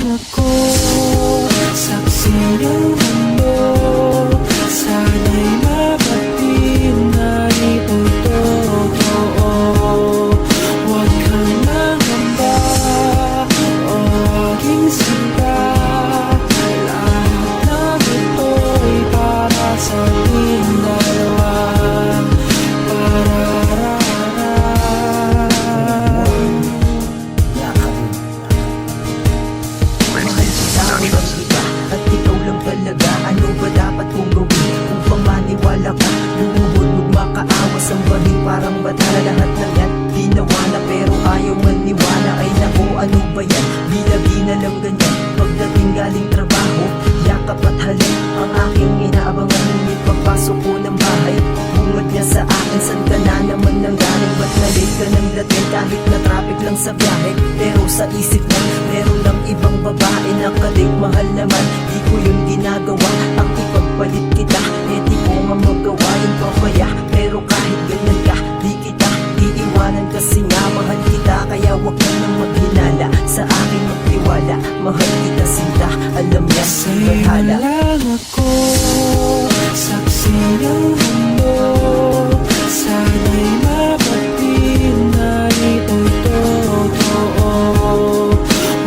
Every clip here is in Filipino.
lang ako, saksi ng mundo. Sana'y mapatin na ito'y totoo. Huwag kang mangamba, o aking sinta. Lahat ng ito'y para sa ating dalawa. At ikaw lang talaga, ano ba dapat kong gawin upang maniwala ka? Lumubog makaawas ang bahing parang bata. Lahat ng yan ginawa na pero ayaw maniwala. Ay naku, ano ba yan? Bina lang ganyan. Pagdating galing trabaho, yakap at halik ang aking inaabangan. Ngunit pagpasok ko ng bahay, bungad niya sa akin, san ka na naman nang galing? Ba't na-late ka ng dating kahit na traffic lang sa biyahe? Pero sa isip lang, meron lang ibang babae na kadate mahal naman. Di ko yun ginagawa, ang ipagpalit kita. Eh di ko nga magawa yun pa kaya. Pero kahit ganyan ka, di kita iiwanan kasi nga mahal kita. Kaya wag ka nang maghinala, sa akin magtiwala. Mahal kita sinta, alam niya bahala. Lang ako, saksi ng mundo. Sana'y mapatin na ito'y totoo.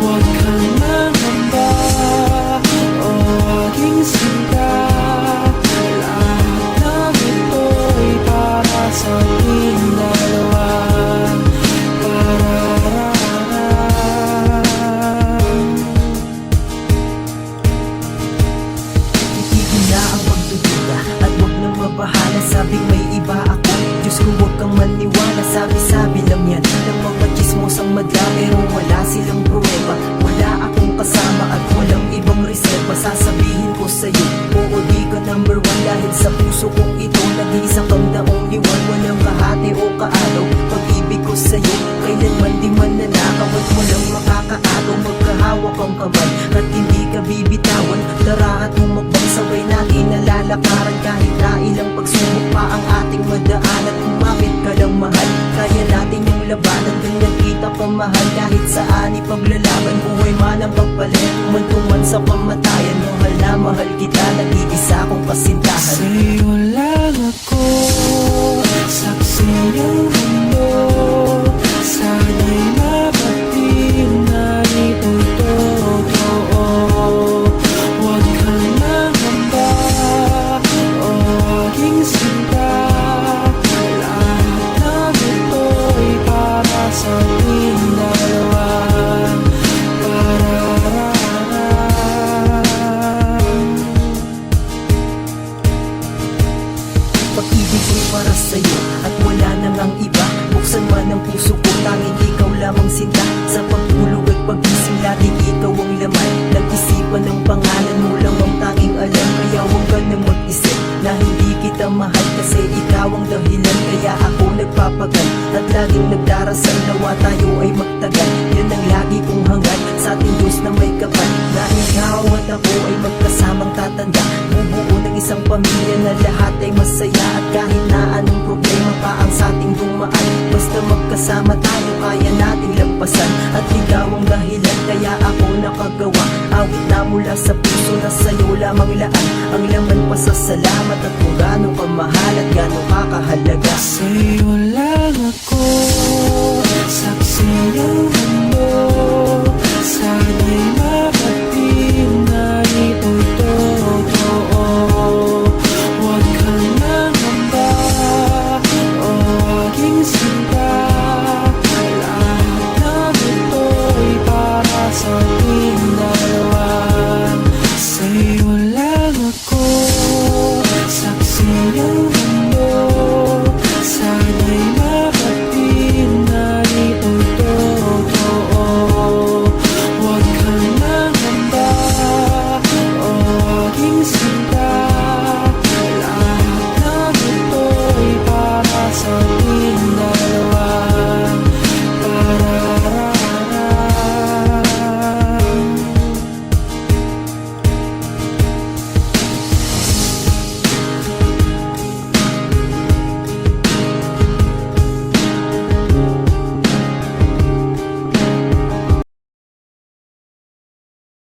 Huwag kang mangamba, o aking sinta. Lahat ng ito'y para sa ating dalawa. Itigil na ang pagdududa at wag nang mabahala. Sabing may iba ako, Diyos ko wag kang maniwala. Sabi-sabi lang yan ng mga chismosang madla. Pero wala silang pruweba, wala akong kasama at walang ibang reserva. Sasabihin ko sa'yo, oo di ka number one. Dahil sa puso kong ito, nag-iisa kang the only one. Walang kahati o kaalaw, pag-ibig ko sa'yo kailanman di man nanakaw. At walang makakaagaw, magkahawak ang kamay at hindi ka bibitawan. Tara at humakbang, sabay natin nalalakaran. Kahit na ilang pagsubok pa ang ating madaan. At umapit ka lang mahal, kaya natin yung labanan. Ganyan kita pamahal kahit saan ipaglalaban. Buhay man ang pagpalit, umantuman sa kamatayan. Mahal na mahal kita, nag-iisa kong kasintahan. Sa'yo lang ako, saksi ng mundo. Sana'y mapatin na ito'y totoo. Huwag kang mangamba, o aking sinta. Lahat ng ito'y para sa ating dalawa. Pag-ibig ko'y para sa'yo at wala nang ang iba. Buksan man ang puso ko, tanging ikaw lamang sinta. Sa pagtulog at pagising, laging ikaw ang laman. Nag-isipan ng pangalan mo lang ang tanging alam. Kaya huwag ka nang mag-isip na hindi kita mahal, kasi ikaw ang dahilan. Kaya ako nagpapagal at laging nagdarasal, nawa tayo ay magtagal. Yan ang lagi kong hangad sa ating Diyos na may kapal. Na ikaw at ako ay magkasamang tatanda, bubuo ng isang pamilya na lahat ay masaya. At kahit na anong problema pa ang sa ating dumaan, basta magkasama tayo kaya nating lampasan. At ikaw ang dahilan kaya ako nakagawa. Awit na mula sa puso na sa'yo lamang laan. Ang laman pa sa salamat at kung gaano ka mahal at gaano ka kahalaga. Sa'yo lang ako, saksi ng